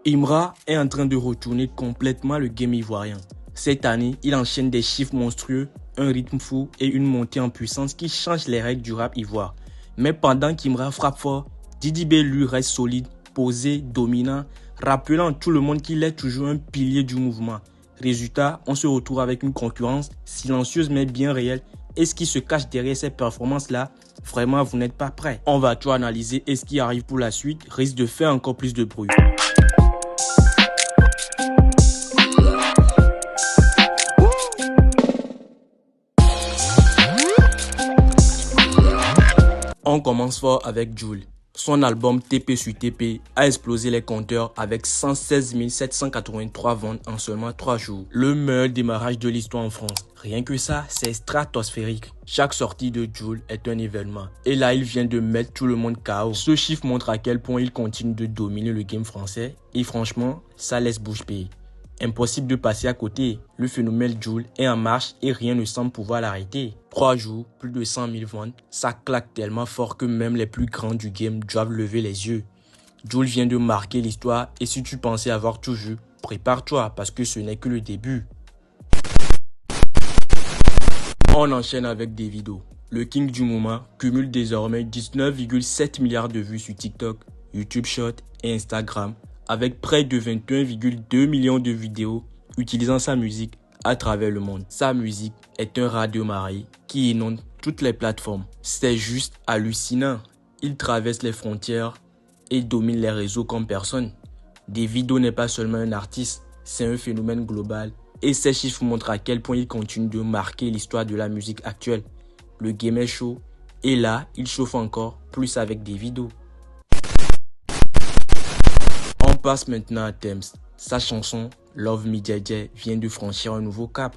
Imra est en train de retourner complètement le game ivoirien. Cette année, il enchaîne des chiffres monstrueux, un rythme fou et une montée en puissance qui change les règles du rap ivoire. Mais pendant qu'Imra frappe fort, Didi B lui reste solide, posé, dominant, rappelant à tout le monde qu'il est toujours un pilier du mouvement. Résultat, on se retrouve avec une concurrence silencieuse mais bien réelle. Et ce qui se cache derrière ces performances-là, vraiment vous n'êtes pas prêts. On va tout analyser et ce qui arrive pour la suite risque de faire encore plus de bruit. On commence fort avec Jul. Son album TP sur TP a explosé les compteurs avec 116 783 ventes en seulement 3 jours. Le meilleur démarrage de l'histoire en France. Rien que ça, c'est stratosphérique. Chaque sortie de Jul est un événement. Et là, il vient de mettre tout le monde KO. Ce chiffre montre à quel point il continue de dominer le game français. Et franchement, ça laisse bouche bée. Impossible de passer à côté. Le phénomène Jul est en marche et rien ne semble pouvoir l'arrêter. 3 jours, plus de 100 000 ventes, ça claque tellement fort que même les plus grands du game doivent lever les yeux. Jul vient de marquer l'histoire et si tu pensais avoir tout vu, prépare-toi parce que ce n'est que le début. On enchaîne avec Davido. Le king du moment cumule désormais 19,7 milliards de vues sur TikTok, YouTube Short et Instagram, avec près de 21,2 millions de vidéos utilisant sa musique à travers le monde. Sa musique est un radio-marée qui inonde toutes les plateformes. C'est juste hallucinant. Il traverse les frontières et domine les réseaux comme personne. Davido n'est pas seulement un artiste, c'est un phénomène global. Et ces chiffres montrent à quel point il continue de marquer l'histoire de la musique actuelle. Le game est chaud et là, il chauffe encore plus avec Davido. On passe maintenant à Tems. Sa chanson Love Me Jeje vient de franchir un nouveau cap.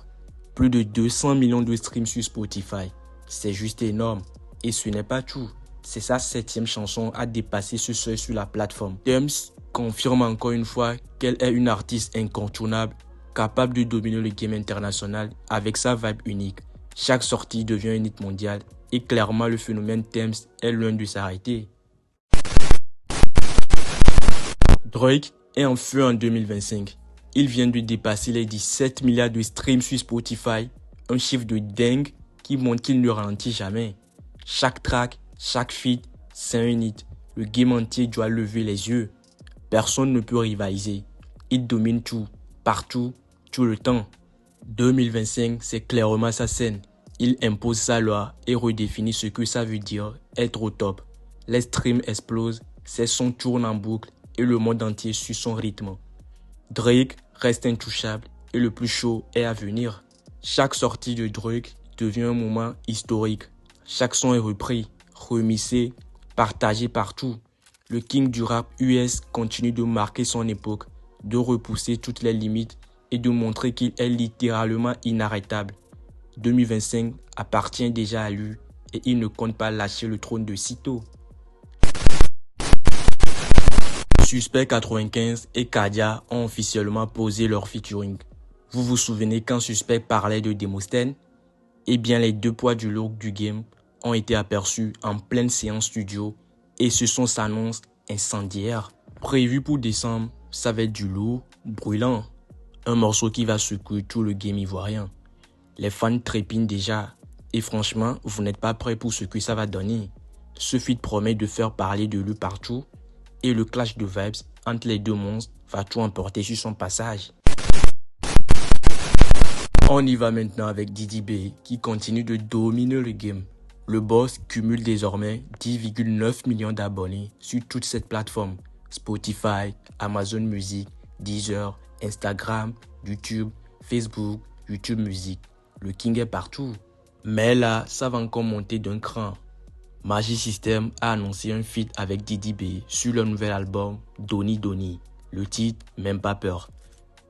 Plus de 200 millions de streams sur Spotify. C'est juste énorme. Et ce n'est pas tout. C'est sa 7e chanson à dépasser ce seuil sur la plateforme. Tems confirme encore une fois qu'elle est une artiste incontournable, capable de dominer le game international avec sa vibe unique. Chaque sortie devient un hit mondial et clairement le phénomène Tems est loin de s'arrêter. Drake est en feu en 2025. Il vient de dépasser les 17 milliards de streams sur Spotify, un chiffre de dingue qui montre qu'il ne ralentit jamais. Chaque track, chaque feat, c'est un hit. Le game entier doit lever les yeux. Personne ne peut rivaliser. Il domine tout, partout, tout le temps. 2025, c'est clairement sa scène. Il impose sa loi et redéfinit ce que ça veut dire être au top. Les streams explosent, ses sons tournent en boucle et le monde entier suit son rythme. Drake reste intouchable et le plus chaud est à venir. Chaque sortie de Drake devient un moment historique. Chaque son est repris, remixé, partagé partout. Le king du rap US continue de marquer son époque, de repousser toutes les limites et de montrer qu'il est littéralement inarrêtable. 2025 appartient déjà à lui et il ne compte pas lâcher le trône de sitôt. Suspect 95 et Kadia ont officiellement posé leur featuring. Vous vous souvenez quand Suspect parlait de Demosthène? Eh bien les deux poids du look du game ont été aperçus en pleine séance studio et ce son s'annonce incendiaire. Prévu pour décembre, ça va être du lourd, brûlant. Un morceau qui va secouer tout le game ivoirien. Les fans trépignent déjà et franchement, vous n'êtes pas prêts pour ce que ça va donner. Ce feat promet de faire parler de lui partout et le clash de vibes entre les deux monstres va tout emporter sur son passage. On y va maintenant avec Didi B qui continue de dominer le game. Le boss cumule désormais 10,9 millions d'abonnés sur toute cette plateforme. Spotify, Amazon Music, Deezer, Instagram, YouTube, Facebook, YouTube Music. Le king est partout. Mais là, ça va encore monter d'un cran. Magic System a annoncé un feat avec Didi B sur le nouvel album Doni Doni. Le titre, même pas peur.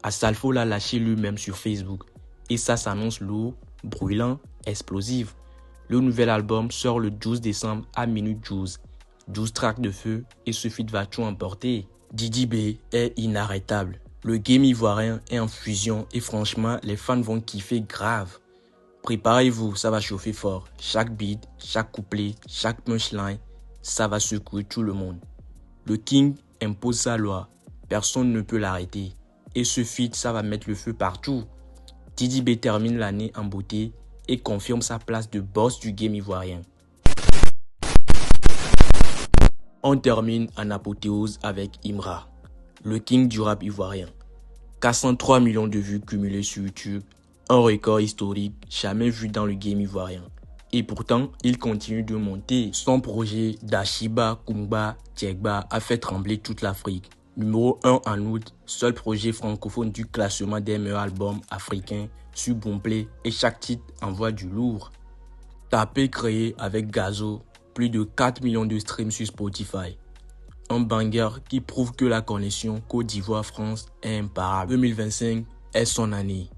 Asalfo l'a lâché lui-même sur Facebook. Et ça s'annonce lourd, brûlant, explosif. Le nouvel album sort le 12 décembre à minute 12. 12 tracks de feu et ce feat va tout emporter. Didi B est inarrêtable. Le game ivoirien est en fusion et franchement, les fans vont kiffer grave. Préparez-vous, ça va chauffer fort. Chaque beat, chaque couplet, chaque punchline, ça va secouer tout le monde. Le king impose sa loi. Personne ne peut l'arrêter. Et ce feat, ça va mettre le feu partout. Didi B termine l'année en beauté et confirme sa place de boss du game ivoirien. On termine en apothéose avec Imra, le king du rap ivoirien. 403 millions de vues cumulées sur YouTube, un record historique jamais vu dans le game ivoirien. Et pourtant, il continue de monter. Son projet d'Ashiba Kumba Tiegba a fait trembler toute l'Afrique. Numéro 1 en août, seul projet francophone du classement des meilleurs albums africains sur Boomplay et chaque titre envoie du lourd. Tapé créé avec Gazo, plus de 4 millions de streams sur Spotify. Un banger qui prouve que la connexion Côte d'Ivoire-France est imparable. 2025 est son année.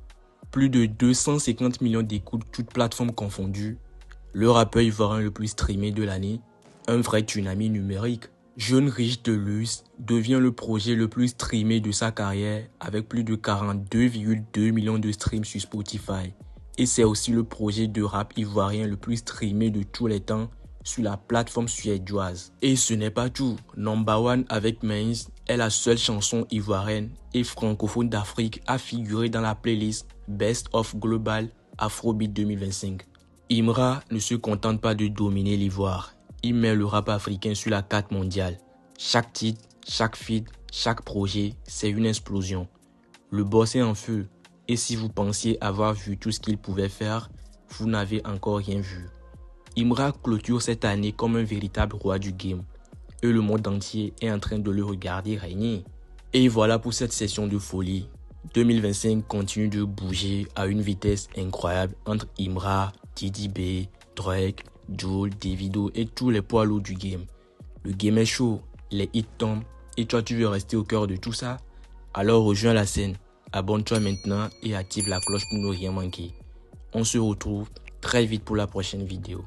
Plus de 250 millions d'écoutes, toutes plateformes confondues. Le rappeur ivoirien le plus streamé de l'année. Un vrai tsunami numérique. Jeune riche de Luce devient le projet le plus streamé de sa carrière avec plus de 42,2 millions de streams sur Spotify. Et c'est aussi le projet de rap ivoirien le plus streamé de tous les temps sur la plateforme suédoise. Et ce n'est pas tout. Number One avec Mainz est la seule chanson ivoirienne et francophone d'Afrique à figurer dans la playlist Best of Global Afrobeat 2025. Imra ne se contente pas de dominer l'Ivoire. Il met le rap africain sur la carte mondiale. Chaque titre, chaque feat, chaque projet, c'est une explosion. Le boss est en feu. Et si vous pensiez avoir vu tout ce qu'il pouvait faire, vous n'avez encore rien vu. Imra clôture cette année comme un véritable roi du game. Et le monde entier est en train de le regarder régner. Et voilà pour cette session de folie. 2025 continue de bouger à une vitesse incroyable entre Imra, Didi B, Drake, Jul, Davido et tous les poids lourds du game. Le game est chaud, les hits tombent et toi tu veux rester au cœur de tout ça? Alors rejoins la scène, abonne-toi maintenant et active la cloche pour ne rien manquer. On se retrouve très vite pour la prochaine vidéo.